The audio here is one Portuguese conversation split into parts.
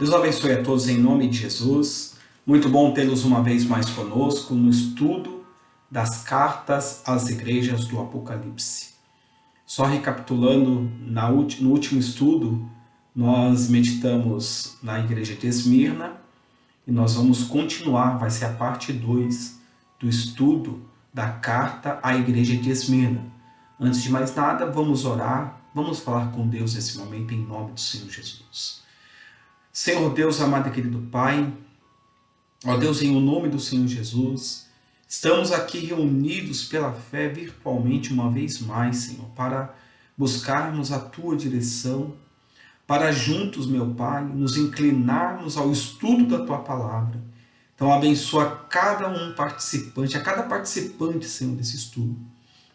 Deus abençoe a todos em nome de Jesus. Muito bom tê-los uma vez mais conosco no estudo das cartas às igrejas do Apocalipse. Só recapitulando, no último estudo, nós meditamos na igreja de Esmirna e nós vamos continuar, vai ser a parte 2 do estudo da carta à igreja de Esmirna. Antes de mais nada, vamos orar, vamos falar com Deus nesse momento em nome do Senhor Jesus. Senhor Deus, amado e querido Pai, ó Deus, em o nome do Senhor Jesus, estamos aqui reunidos pela fé virtualmente uma vez mais, Senhor, para buscarmos a Tua direção, para juntos, meu Pai, nos inclinarmos ao estudo da Tua Palavra. Então abençoa cada um participante, a cada participante, Senhor, desse estudo,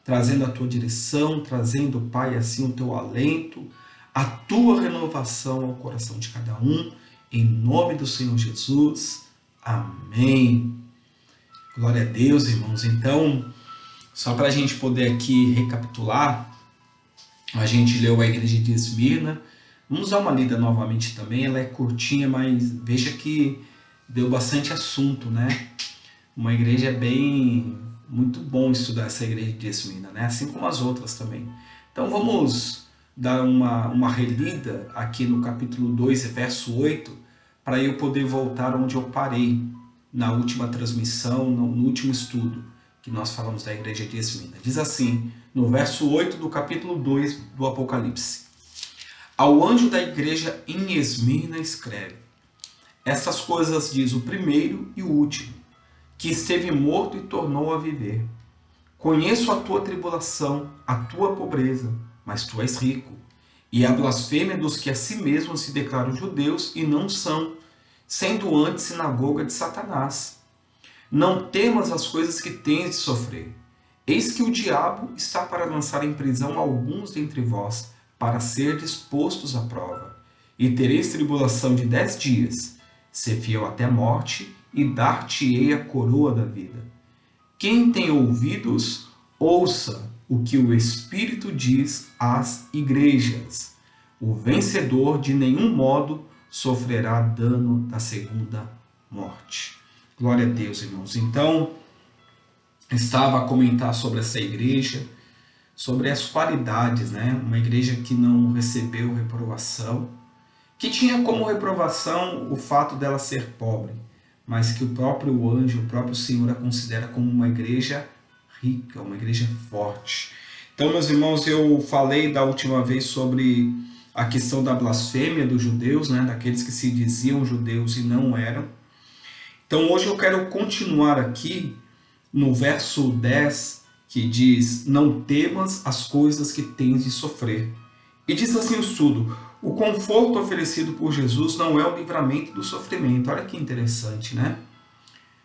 trazendo a Tua direção, trazendo, Pai, assim o Teu alento, a Tua renovação ao coração de cada um, em nome do Senhor Jesus. Amém. Glória a Deus, irmãos. Então, só para a gente poder aqui recapitular, a gente leu a igreja de Esmirna. Vamos dar uma lida novamente também, ela é curtinha, mas veja que deu bastante assunto, né? Uma igreja muito bom estudar essa igreja de Esmirna, né? Assim como as outras também. Então vamos dar uma relida aqui no capítulo 2, verso 8, para eu poder voltar onde eu parei na última transmissão, no último estudo que nós falamos da igreja de Esmirna. Diz assim, no verso 8 do capítulo 2 do Apocalipse: Ao anjo da igreja em Esmirna escreve: Estas coisas diz o primeiro e o último, que esteve morto e tornou a viver. Conheço a tua tribulação, a tua pobreza, mas tu és rico, e a blasfêmia dos que a si mesmos se declaram judeus e não são, sendo antes sinagoga de Satanás. Não temas as coisas que tens de sofrer. Eis que o diabo está para lançar em prisão alguns dentre vós, para serdes postos à prova. E tereis tribulação de 10 dias. Ser fiel até a morte, e dar-te-ei a coroa da vida. Quem tem ouvidos, ouça o que o Espírito diz às igrejas. O vencedor de nenhum modo sofrerá dano da segunda morte. Glória a Deus, irmãos. Então, estava a comentar sobre essa igreja, sobre as qualidades, né? Uma igreja que não recebeu reprovação, que tinha como reprovação o fato dela ser pobre, mas que o próprio anjo, o próprio Senhor a considera como uma igreja rica, uma igreja forte. Então, meus irmãos, eu falei da última vez sobre a questão da blasfêmia dos judeus, né? Daqueles que se diziam judeus e não eram. Então, hoje eu quero continuar aqui no verso 10, que diz: Não temas as coisas que tens de sofrer. E diz assim o estudo: o conforto oferecido por Jesus não é o livramento do sofrimento. Olha que interessante, né?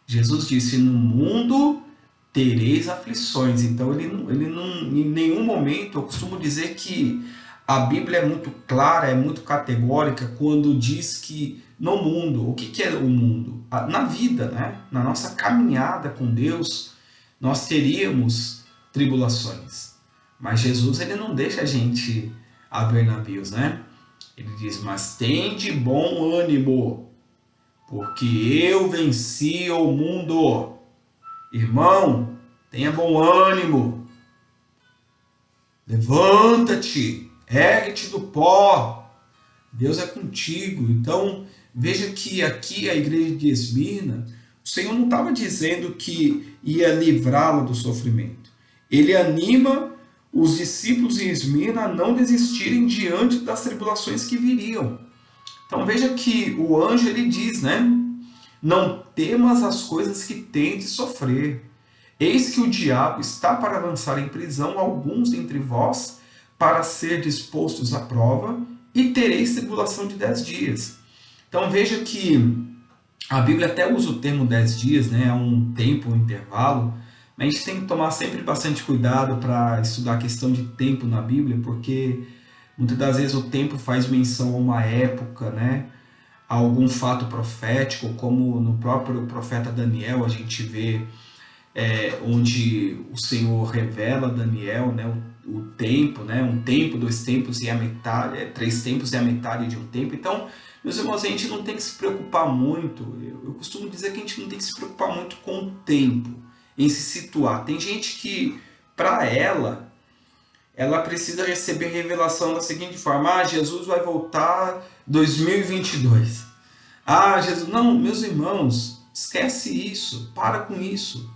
Jesus disse: no mundo tereis aflições. Então ele não, em nenhum momento, eu costumo dizer que a Bíblia é muito clara, é muito categórica quando diz que no mundo, o que é o mundo? Na vida, né? Na nossa caminhada com Deus, nós teríamos tribulações. Mas Jesus, ele não deixa a gente a ver navios, né? Ele diz: mas tende bom ânimo, porque eu venci o mundo. Irmão, tenha bom ânimo. Levanta-te, ergue-te do pó. Deus é contigo. Então, veja que aqui a igreja de Esmirna, o Senhor não estava dizendo que ia livrá-la do sofrimento. Ele anima os discípulos em Esmirna a não desistirem diante das tribulações que viriam. Então veja que o anjo ele diz, né? Não temas as coisas que tens de sofrer. Eis que o diabo está para lançar em prisão alguns dentre vós, para ser dispostos à prova, e tereis tribulação de 10 dias. Então veja que a Bíblia até usa o termo 10 dias, né? É um tempo, um intervalo. Mas a gente tem que tomar sempre bastante cuidado para estudar a questão de tempo na Bíblia, porque muitas das vezes o tempo faz menção a uma época, né? A algum fato profético, como no próprio profeta Daniel a gente vê onde o Senhor revela a Daniel, né? tempo, né? Um tempo, 2 tempos e a metade, 3 tempos e a metade de um tempo. Então, Meus irmãos, a gente não tem que se preocupar muito, eu costumo dizer que a gente não tem que se preocupar muito com o tempo, em se situar. Tem gente que, para ela precisa receber revelação da seguinte forma: ah, Jesus vai voltar 2022. Ah, Jesus... Não, meus irmãos, esquece isso, para com isso.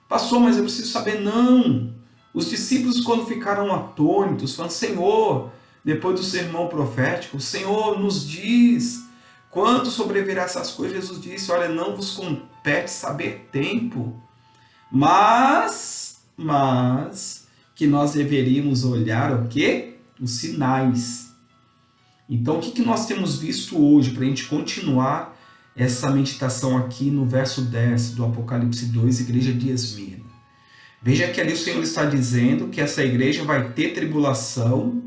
Pastor, mas eu preciso saber. Não. Os discípulos, quando ficaram atônitos, falando: Senhor, depois do sermão profético, o Senhor nos diz quando sobrevirá essas coisas. Jesus disse: olha, não vos compete saber tempo, mas que nós deveríamos olhar o quê? Os sinais. Então, o que nós temos visto hoje, para a gente continuar essa meditação aqui no verso 10 do Apocalipse 2, igreja de Esmirna. Veja que ali o Senhor está dizendo que essa igreja vai ter tribulação,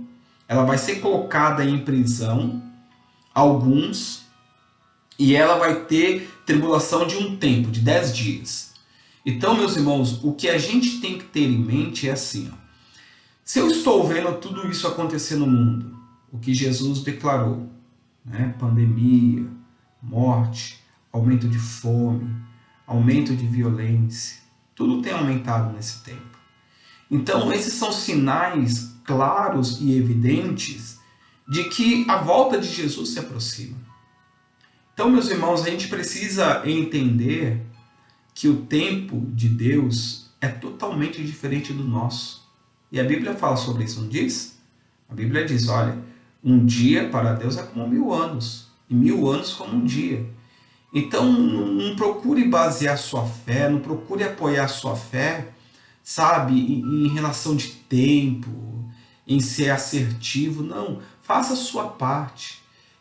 ela vai ser colocada em prisão, alguns, e ela vai ter tribulação de um tempo, de 10 dias. Então, meus irmãos, o que a gente tem que ter em mente é assim, ó. Se eu estou vendo tudo isso acontecer no mundo, o que Jesus declarou, né? Pandemia, morte, aumento de fome, aumento de violência, tudo tem aumentado nesse tempo. Então, esses são sinais claros e evidentes de que a volta de Jesus se aproxima. Então, meus irmãos, a gente precisa entender que o tempo de Deus é totalmente diferente do nosso. E a Bíblia fala sobre isso, não diz? A Bíblia diz, olha, um dia para Deus é como 1000 anos, e 1000 anos como um dia. Então, não procure basear sua fé, não procure apoiar sua fé, sabe, em relação de tempo, em ser assertivo. Não, faça a sua parte,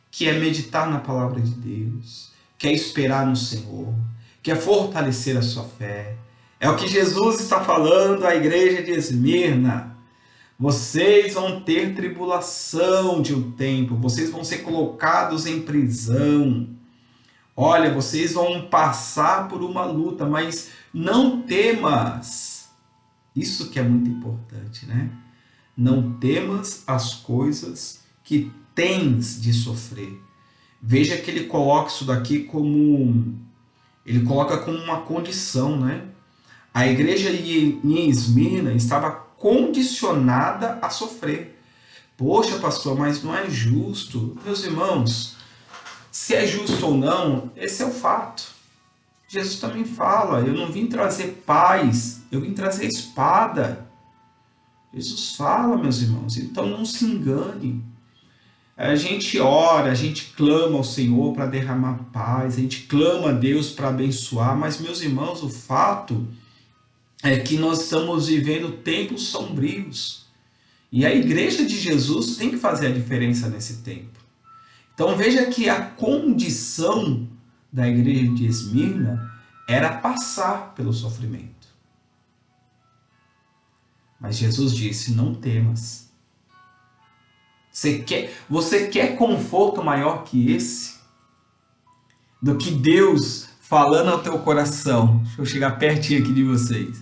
que é meditar na palavra de Deus, que é esperar no Senhor, que é fortalecer a sua fé. É o que Jesus está falando à igreja de Esmirna. Vocês vão ter tribulação de um tempo, vocês vão ser colocados em prisão. Olha, vocês vão passar por uma luta, mas não temas. Isso que é muito importante, né? Não temas as coisas que tens de sofrer. Veja que ele coloca isso daqui como... ele coloca como uma condição, né? A igreja em Esmirna estava condicionada a sofrer. Poxa, pastor, mas não é justo. Meus irmãos, se é justo ou não, esse é o fato. Jesus também fala, eu não vim trazer paz, eu vim trazer espada. Jesus fala, meus irmãos, então não se engane. A gente ora, a gente clama ao Senhor para derramar paz, a gente clama a Deus para abençoar, mas, meus irmãos, o fato é que nós estamos vivendo tempos sombrios. E a igreja de Jesus tem que fazer a diferença nesse tempo. Então veja que a condição da igreja de Esmirna era passar pelo sofrimento. Mas Jesus disse, não temas. Você quer conforto maior que esse? Do que Deus falando ao teu coração? Deixa eu chegar pertinho aqui de vocês.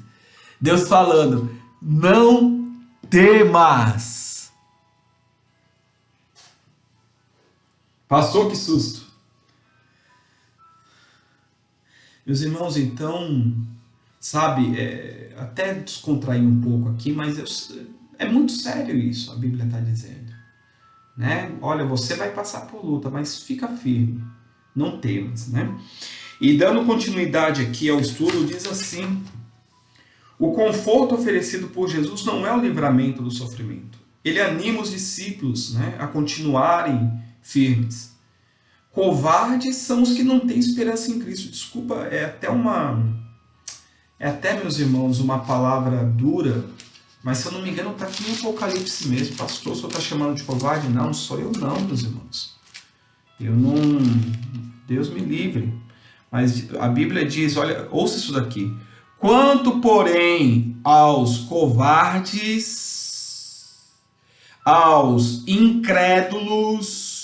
Deus falando, não temas. Pastor, que susto. Meus irmãos, então, sabe, até descontrair um pouco aqui, mas é muito sério isso, a Bíblia está dizendo. Né? Olha, você vai passar por luta, mas fica firme, não temas. Né? E dando continuidade aqui ao estudo, diz assim, o conforto oferecido por Jesus não é o livramento do sofrimento. Ele anima os discípulos, né, a continuarem firmes. Covardes são os que não têm esperança em Cristo. Desculpa, é até, meus irmãos, uma palavra dura, mas se eu não me engano está aqui no Apocalipse mesmo. Pastor, o senhor está chamando de covarde? Não sou eu não, meus irmãos. Eu não... Deus me livre. Mas a Bíblia diz, olha, ouça isso daqui. Quanto, porém, aos covardes, aos incrédulos,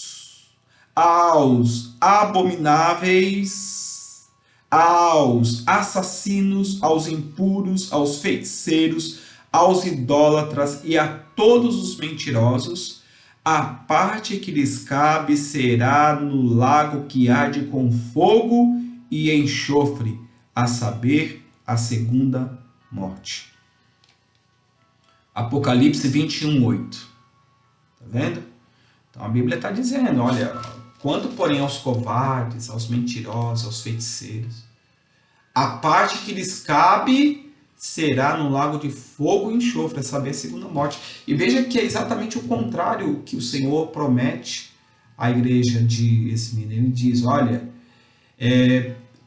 aos abomináveis, aos assassinos, aos impuros, aos feiticeiros, aos idólatras e a todos os mentirosos, a parte que lhes cabe será no lago que arde com fogo e enxofre, a saber, a segunda morte. Apocalipse 21:8. Tá vendo? Então a Bíblia está dizendo, olha, quanto porém aos covardes, aos mentirosos, aos feiticeiros, a parte que lhes cabe será no lago de fogo e enxofre, a saber, a segunda morte. E veja que é exatamente o contrário que o Senhor promete à igreja de Esmirna. Ele diz, olha,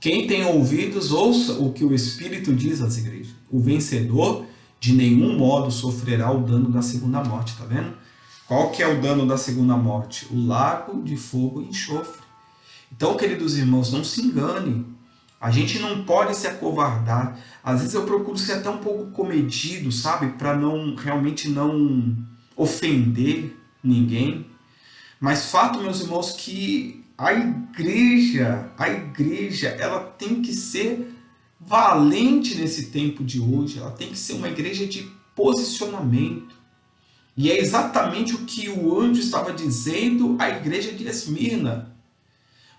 quem tem ouvidos, ouça o que o Espírito diz às igrejas. O vencedor de nenhum modo sofrerá o dano da segunda morte, tá vendo? Qual que é o dano da segunda morte? O lago de fogo e enxofre. Então, queridos irmãos, não se engane. A gente não pode se acovardar. Às vezes eu procuro ser até um pouco comedido, sabe? Para realmente não ofender ninguém. Mas fato, meus irmãos, que a igreja, ela tem que ser valente nesse tempo de hoje. Ela tem que ser uma igreja de posicionamento. E é exatamente o que o anjo estava dizendo à igreja de Esmirna.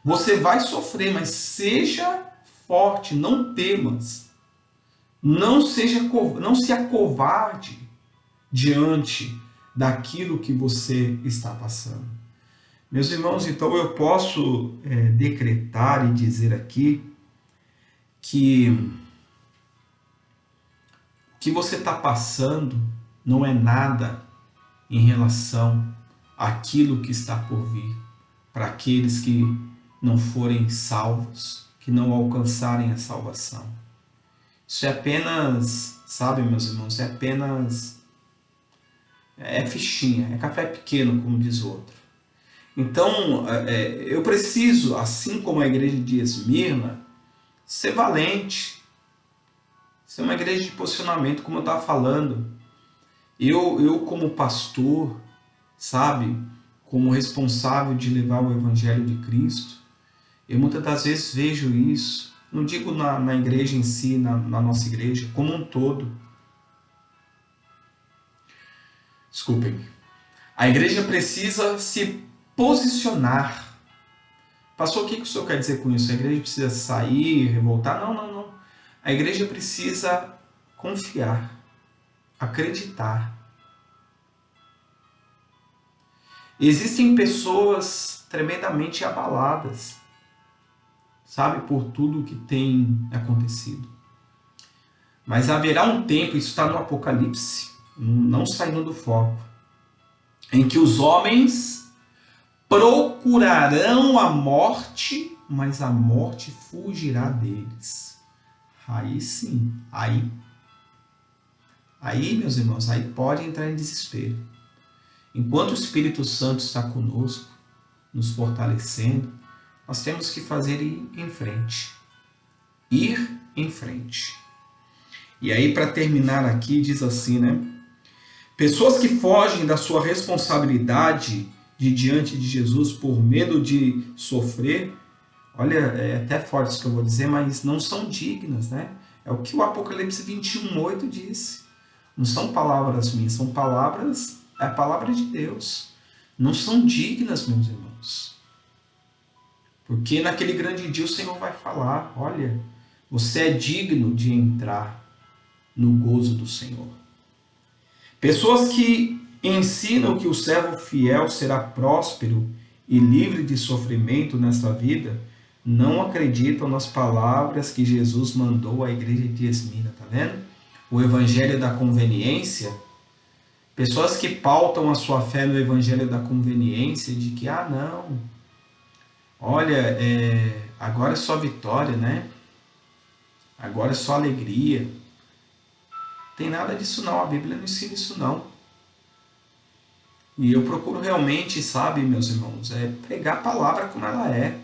Você vai sofrer, mas seja forte, não temas. Não se acovarde diante daquilo que você está passando. Meus irmãos, então eu posso decretar e dizer aqui que o que você está passando não é nada em relação àquilo que está por vir para aqueles que não forem salvos, que não alcançarem a salvação. Isso é apenas, sabe, meus irmãos, é fichinha, é café pequeno, como diz o outro. Então, eu preciso, assim como a igreja de Esmirna, ser valente, ser uma igreja de posicionamento, como eu estava falando. Eu como pastor, sabe, como responsável de levar o Evangelho de Cristo, eu muitas das vezes vejo isso, não digo na igreja em si, na nossa igreja, como um todo. Desculpem. A igreja precisa se posicionar. Pastor, o que o senhor quer dizer com isso? A igreja precisa sair, revoltar? Não. A igreja precisa confiar, acreditar. Existem pessoas tremendamente abaladas, sabe, por tudo que tem acontecido. Mas haverá um tempo, isso está no Apocalipse, não saindo do foco, em que os homens procurarão a morte, mas a morte fugirá deles. Aí sim, aí, meus irmãos, aí pode entrar em desespero. Enquanto o Espírito Santo está conosco, nos fortalecendo, nós temos que fazer ir em frente. Ir em frente. E aí, para terminar aqui, diz assim, né? Pessoas que fogem da sua responsabilidade de diante de Jesus por medo de sofrer, olha, é até forte isso que eu vou dizer, mas não são dignas, né? É o que o Apocalipse 21:8 disse. Não são palavras minhas, são palavras, é a palavra de Deus. Não são dignas, meus irmãos. Porque naquele grande dia o Senhor vai falar, olha, você é digno de entrar no gozo do Senhor. Pessoas que ensinam que o servo fiel será próspero e livre de sofrimento nesta vida, não acreditam nas palavras que Jesus mandou à igreja de Esmirna, tá vendo? O evangelho da conveniência. Pessoas que pautam a sua fé no evangelho da conveniência, de que, não, olha, agora é só vitória, né? Agora é só alegria. Tem nada disso não, a Bíblia não ensina isso não. E eu procuro realmente, sabe, meus irmãos, pregar a palavra como ela é.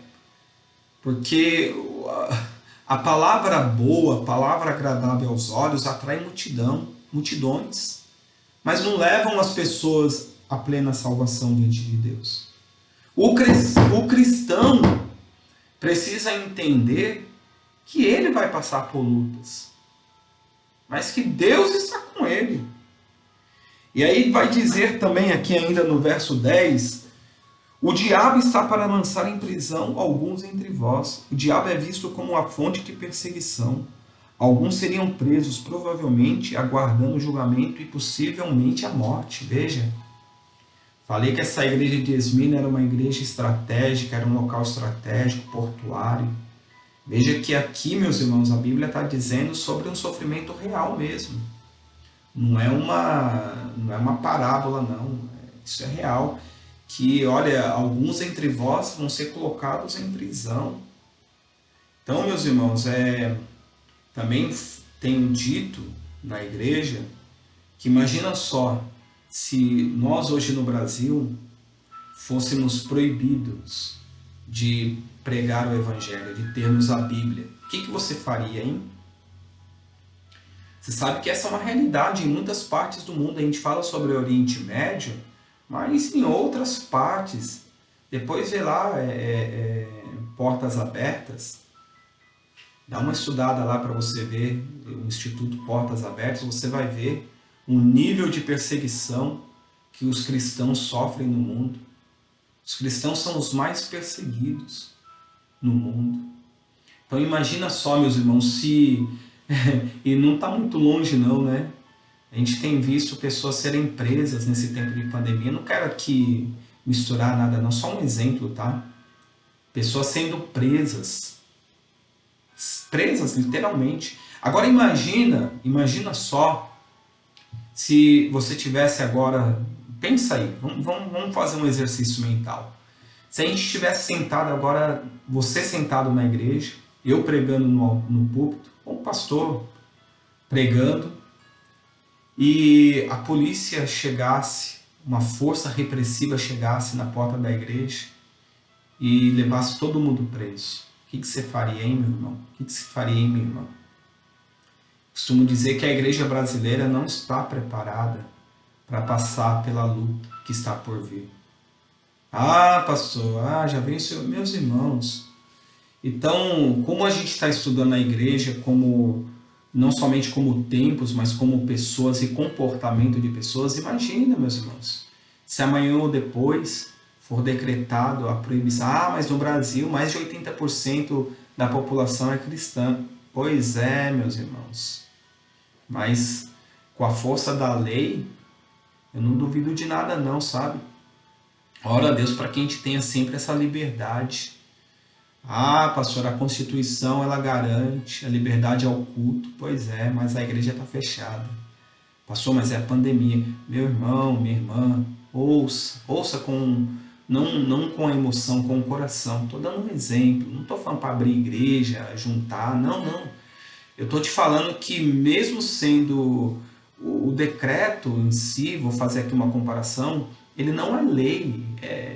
Porque a palavra boa, a palavra agradável aos olhos atrai multidões, mas não levam as pessoas à plena salvação diante de Deus. O cristão precisa entender que ele vai passar por lutas, mas que Deus está com ele. E aí vai dizer também aqui ainda no verso 10, o diabo está para lançar em prisão alguns entre vós. O diabo é visto como uma fonte de perseguição. Alguns seriam presos, provavelmente aguardando o julgamento e possivelmente a morte. Veja, falei que essa igreja de Esmirna era uma igreja estratégica, era um local estratégico, portuário. Veja que aqui, meus irmãos, a Bíblia está dizendo sobre um sofrimento real mesmo. Não é uma parábola, não. Isso é real. Que, olha, alguns entre vós vão ser colocados em prisão. Então, meus irmãos, também tenho dito na igreja que imagina só, se nós hoje no Brasil fôssemos proibidos de pregar o Evangelho, de termos a Bíblia, o que você faria, hein? Você sabe que essa é uma realidade em muitas partes do mundo. A gente fala sobre o Oriente Médio, mas em outras partes. Depois vê lá Portas Abertas. Dá uma estudada lá para você ver o Instituto Portas Abertas. Você vai ver o nível de perseguição que os cristãos sofrem no mundo. Os cristãos são os mais perseguidos no mundo. Então imagina só, meus irmãos, se... e não está muito longe não, né? A gente tem visto pessoas serem presas nesse tempo de pandemia. Não quero aqui misturar nada não, só um exemplo, tá? Pessoas sendo presas. Presas, literalmente. Agora imagina só, se você tivesse agora... Pensa aí, vamos fazer um exercício mental. Se a gente estivesse sentado agora, você sentado na igreja, eu pregando no púlpito, ou o pastor pregando, e a polícia chegasse, uma força repressiva chegasse na porta da igreja e levasse todo mundo preso. O que você faria, hein, meu irmão? O que você faria, hein, minha irmã? Costumo dizer que a igreja brasileira não está preparada para passar pela luta que está por vir. Ah, pastor, já vem meus irmãos. Então, como a gente está estudando a igreja não somente como tempos, mas como pessoas e comportamento de pessoas, imagina, meus irmãos, se amanhã ou depois for decretado a proibição, mas no Brasil mais de 80% da população é cristã. Pois é, meus irmãos, mas com a força da lei, eu não duvido de nada não, sabe? Ora a Deus para que a gente tenha sempre essa liberdade. Pastor, a Constituição ela garante a liberdade ao culto. Pois é, mas a igreja está fechada. Pastor, mas é a pandemia. Meu irmão, minha irmã, ouça não com a emoção, com o coração. Estou dando um exemplo, não estou falando para abrir igreja, juntar, não. Eu estou te falando que mesmo sendo o decreto em si, vou fazer aqui uma comparação, ele não é lei,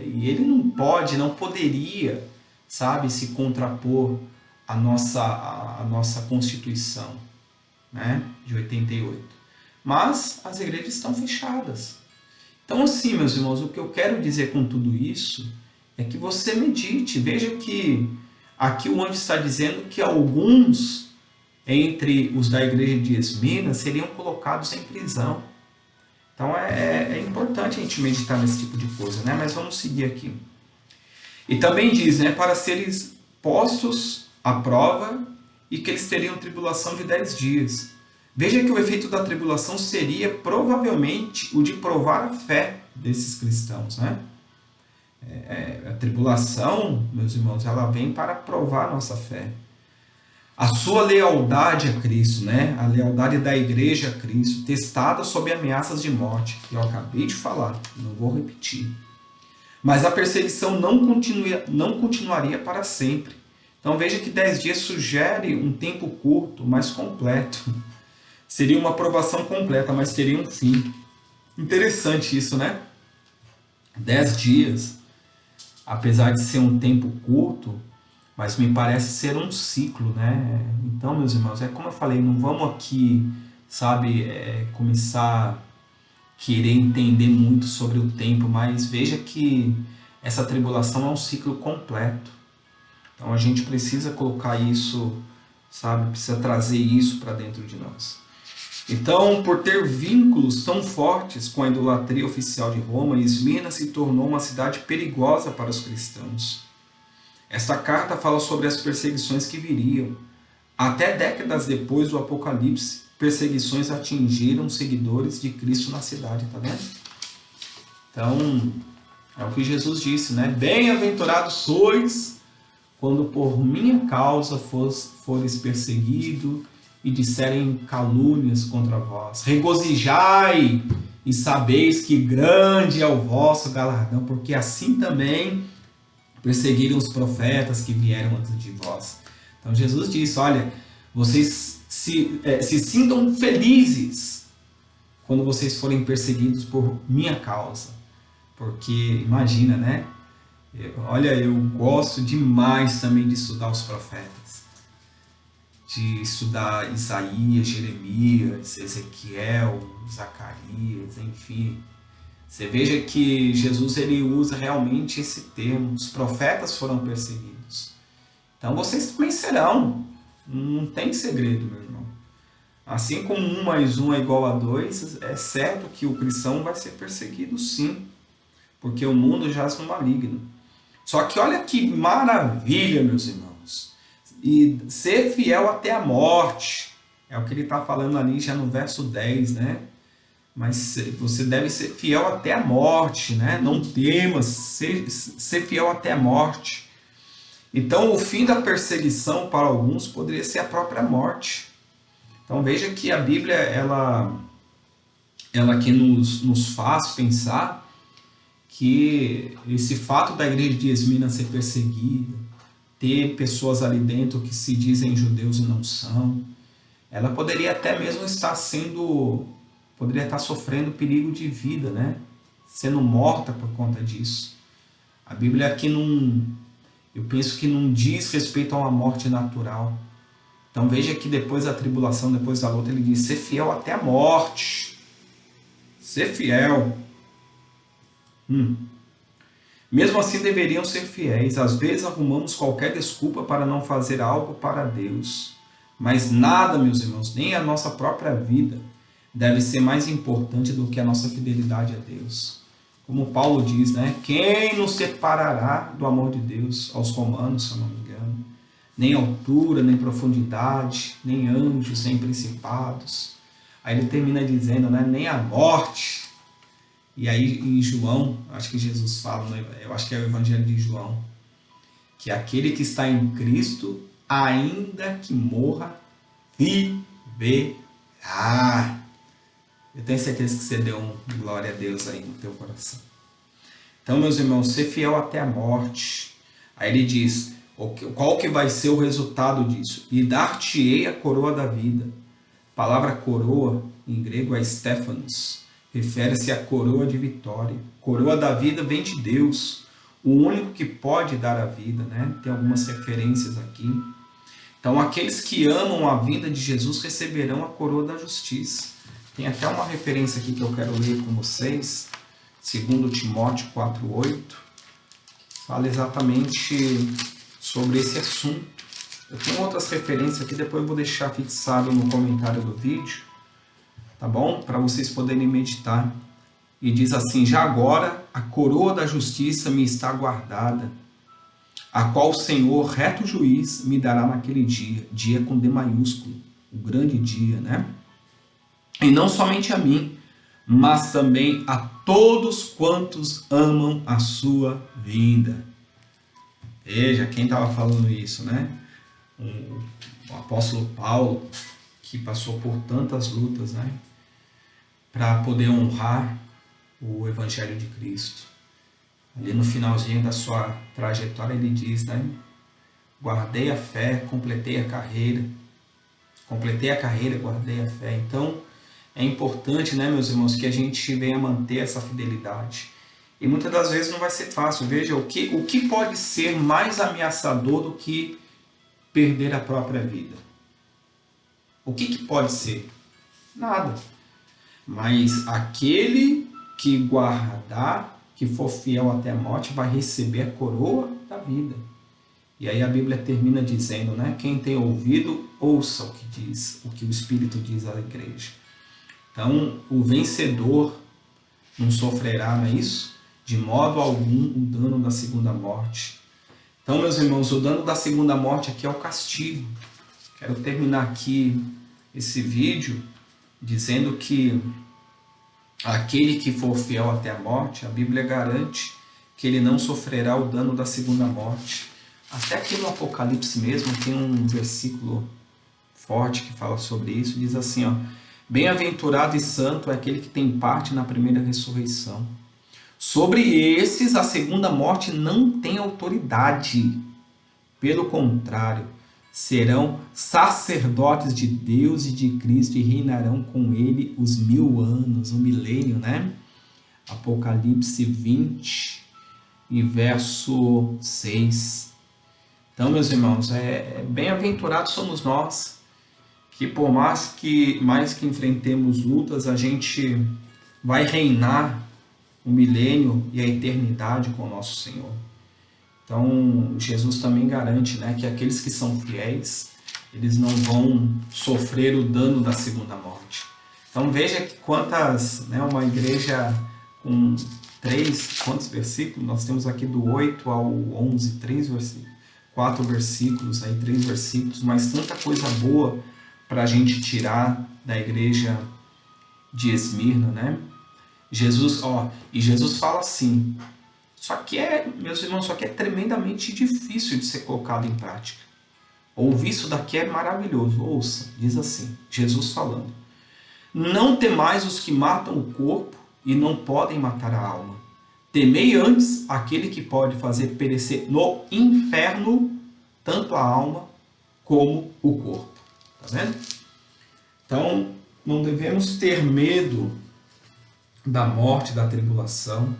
e ele não poderia, sabe, se contrapor à nossa Constituição, né, de 88. Mas as igrejas estão fechadas. Então, assim, meus irmãos, o que eu quero dizer com tudo isso é que você medite. Veja que aqui o anjo está dizendo que alguns entre os da igreja de Esmirna seriam colocados em prisão. Então é importante a gente meditar nesse tipo de coisa, né? Mas vamos seguir aqui. E também diz, né, para serem postos à prova e que eles teriam tribulação de 10 dias. Veja que o efeito da tribulação seria provavelmente o de provar a fé desses cristãos, né? A tribulação, meus irmãos, ela vem para provar a nossa fé. A sua lealdade a Cristo, né? A lealdade da igreja a Cristo, testada sob ameaças de morte, que eu acabei de falar, não vou repetir. Mas a perseguição não continuaria para sempre. Então veja que 10 dias sugere um tempo curto, mas completo. Seria uma provação completa, mas teria um fim. Interessante isso, né? 10 dias, apesar de ser um tempo curto, mas me parece ser um ciclo, né? Então, meus irmãos, como eu falei, não vamos aqui, sabe, começar a querer entender muito sobre o tempo, mas veja que essa tribulação é um ciclo completo. Então a gente precisa colocar isso, sabe, precisa trazer isso para dentro de nós. Então, por ter vínculos tão fortes com a idolatria oficial de Roma, Esmirna se tornou uma cidade perigosa para os cristãos. Esta carta fala sobre as perseguições que viriam. Até décadas depois do Apocalipse, perseguições atingiram seguidores de Cristo na cidade, tá vendo? Então, é o que Jesus disse, né? Bem-aventurados sois quando por minha causa fores perseguido e disserem calúnias contra vós. Regozijai e sabeis que grande é o vosso galardão, porque assim também perseguiram os profetas que vieram antes de vós. Então Jesus disse, olha, vocês se sintam felizes quando vocês forem perseguidos por minha causa. Porque imagina, né? Olha, eu gosto demais também de estudar os profetas. De estudar Isaías, Jeremias, Ezequiel, Zacarias, enfim. Você veja que Jesus ele usa realmente esse termo. Os profetas foram perseguidos. Então vocês também serão. Não tem segredo, meu irmão. Assim como 1 mais 1 é igual a 2, é certo que o cristão vai ser perseguido sim. Porque o mundo jaz no maligno. Só que olha que maravilha, meus irmãos. E ser fiel até a morte. É o que ele está falando ali já no verso 10, né? Mas você deve ser fiel até a morte, né? Não temas, ser fiel até a morte. Então, o fim da perseguição para alguns poderia ser a própria morte. Então, veja que a Bíblia, ela que nos faz pensar que esse fato da igreja de Esmirna ser perseguida, ter pessoas ali dentro que se dizem judeus e não são, ela poderia até mesmo poderia estar sofrendo perigo de vida, né? Sendo morta por conta disso. A Bíblia aqui eu penso que não diz respeito a uma morte natural. Então veja que depois da tribulação, depois da luta, ele diz, ser fiel até a morte. Ser fiel. Mesmo assim deveriam ser fiéis. Às vezes arrumamos qualquer desculpa para não fazer algo para Deus. Mas nada, meus irmãos, nem a nossa própria vida deve ser mais importante do que a nossa fidelidade a Deus. Como Paulo diz, né? Quem nos separará do amor de Deus? Aos Romanos, se eu não me engano. Nem altura, nem profundidade, nem anjos, nem principados. Aí ele termina dizendo, né? Nem a morte. E aí em João, acho que Jesus fala, né? Eu acho que é o Evangelho de João, que aquele que está em Cristo, ainda que morra, viverá. Eu tenho certeza que você deu um glória a Deus aí no teu coração. Então, meus irmãos, ser fiel até a morte. Aí ele diz, qual que vai ser o resultado disso? E dar-te-ei a coroa da vida. A palavra coroa, em grego, é Stephanos. Refere-se à coroa de vitória. Coroa da vida vem de Deus, o único que pode dar a vida, né? Tem algumas referências aqui. Então, aqueles que amam a vida de Jesus receberão a coroa da justiça. Tem até uma referência aqui que eu quero ler com vocês, 2 Timóteo 4,8, fala exatamente sobre esse assunto. Eu tenho outras referências aqui, depois eu vou deixar fixado no comentário do vídeo, tá bom? Para vocês poderem meditar. E diz assim, já agora a coroa da justiça me está guardada, a qual o Senhor, reto juiz, me dará naquele dia, dia com D maiúsculo, o grande dia, né? E não somente a mim, mas também a todos quantos amam a sua vinda. Veja, quem estava falando isso, né? O apóstolo Paulo, que passou por tantas lutas, né? Para poder honrar o Evangelho de Cristo. Ali no finalzinho da sua trajetória ele diz, né? Guardei a fé, completei a carreira, guardei a fé. Então, é importante, né, meus irmãos, que a gente venha manter essa fidelidade. E muitas das vezes não vai ser fácil. Veja, o que pode ser mais ameaçador do que perder a própria vida? O que pode ser? Nada. Mas aquele que guardar, que for fiel até a morte, vai receber a coroa da vida. E aí a Bíblia termina dizendo, né? Quem tem ouvido, ouça o que diz, o que o Espírito diz à igreja. Então, o vencedor não sofrerá, não é isso? De modo algum o dano da segunda morte. Então, meus irmãos, o dano da segunda morte aqui é o castigo. Quero terminar aqui esse vídeo dizendo que aquele que for fiel até a morte, a Bíblia garante que ele não sofrerá o dano da segunda morte. Até aqui no Apocalipse mesmo tem um versículo forte que fala sobre isso, diz assim, ó: bem-aventurado e santo é aquele que tem parte na primeira ressurreição. Sobre esses a segunda morte não tem autoridade. Pelo contrário, serão sacerdotes de Deus e de Cristo e reinarão com ele os 1000 anos, o milênio, né? Apocalipse 20 e verso 6. Então, meus irmãos, bem-aventurados somos nós, que por mais que enfrentemos lutas, a gente vai reinar o milênio e a eternidade com o nosso Senhor. Então, Jesus também garante, né, que aqueles que são fiéis, eles não vão sofrer o dano da segunda morte. Então, veja que quantas, né, uma igreja com quantos versículos? Nós temos aqui do 8 ao 11, 4 versículos, aí 3 versículos, mas tanta coisa boa para a gente tirar da igreja de Esmirna, né? Jesus fala assim, meus irmãos, só que é tremendamente difícil de ser colocado em prática. Ouvir isso daqui é maravilhoso. Ouça, diz assim, Jesus falando: não temais os que matam o corpo e não podem matar a alma. Temei antes aquele que pode fazer perecer no inferno tanto a alma como o corpo. Tá vendo? Então, não devemos ter medo da morte, da tribulação,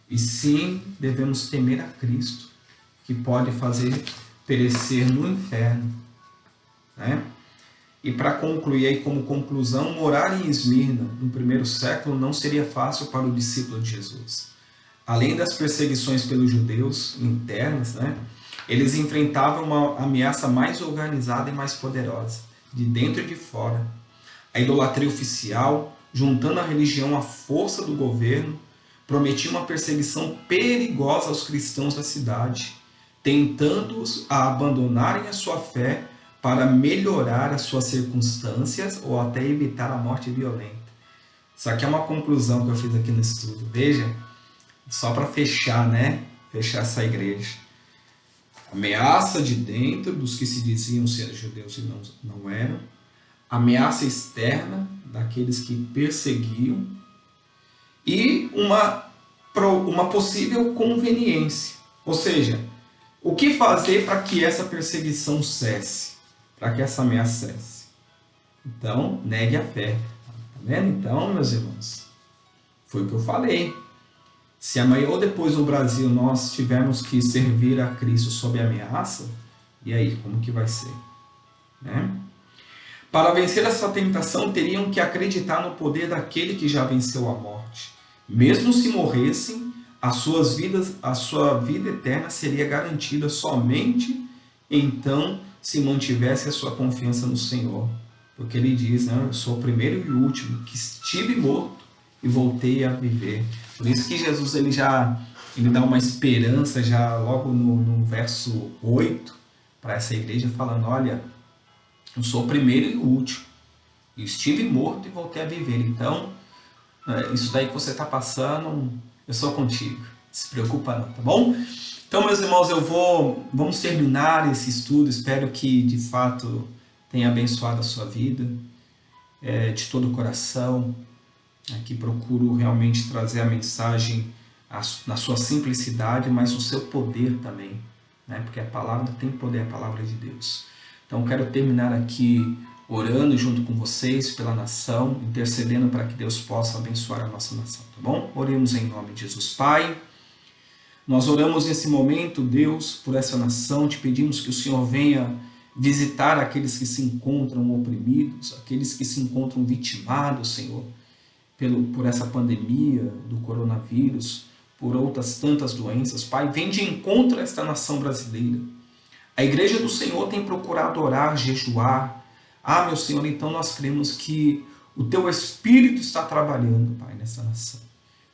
e sim devemos temer a Cristo, que pode fazer perecer no inferno, né? E para concluir aí, como conclusão, morar em Esmirna no primeiro século não seria fácil para o discípulo de Jesus. Além das perseguições pelos judeus internas, né, eles enfrentavam uma ameaça mais organizada e mais poderosa, de dentro e de fora. A idolatria oficial, juntando a religião à força do governo, prometia uma perseguição perigosa aos cristãos da cidade, tentando-os a abandonarem a sua fé para melhorar as suas circunstâncias ou até evitar a morte violenta. Isso aqui é uma conclusão que eu fiz aqui no estudo. Veja, só para fechar, né? Fechar essa igreja. Ameaça de dentro dos que se diziam ser judeus e não eram. Ameaça externa daqueles que perseguiam. E uma possível conveniência. Ou seja, o que fazer para que essa perseguição cesse? Para que essa ameaça cesse? Então, negue a fé. Tá vendo? Então, meus irmãos, foi o que eu falei. Se amanhã ou depois no Brasil nós tivermos que servir a Cristo sob ameaça, e aí, como que vai ser? Né? Para vencer essa tentação, teriam que acreditar no poder daquele que já venceu a morte. Mesmo se morressem, a sua vida eterna seria garantida somente então se mantivesse a sua confiança no Senhor. Porque ele diz, né, eu sou o primeiro e o último, que estive morto e voltei a viver. Por isso que Jesus ele dá uma esperança já logo no verso 8 para essa igreja, falando, olha, eu sou o primeiro e o último, eu estive morto e voltei a viver. Então, isso daí que você está passando, eu sou contigo, não se preocupa não, tá bom? Então, meus irmãos, vamos terminar esse estudo, espero que de fato tenha abençoado a sua vida, de todo o coração. Aqui procuro realmente trazer a mensagem na sua simplicidade, mas no seu poder também, né? Porque a palavra tem poder, a palavra de Deus. Então quero terminar aqui orando junto com vocês pela nação, intercedendo para que Deus possa abençoar a nossa nação, tá bom? Oremos em nome de Jesus. Pai, nós oramos nesse momento, Deus, por essa nação, te pedimos que o Senhor venha visitar aqueles que se encontram oprimidos, aqueles que se encontram vitimados, Senhor, por essa pandemia do coronavírus, por outras tantas doenças. Pai, vem de encontro a esta nação brasileira. A igreja do Senhor tem procurado orar, jejuar. Meu Senhor, então nós cremos que O teu Espírito está trabalhando, Pai, nessa nação.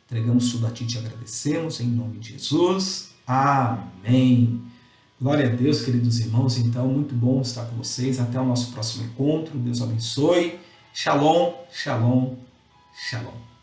Entregamos tudo a Ti e te agradecemos, em nome de Jesus. Amém. Glória a Deus, queridos irmãos. Então, muito bom estar com vocês. Até o nosso próximo encontro. Deus abençoe. Shalom, shalom, shalom.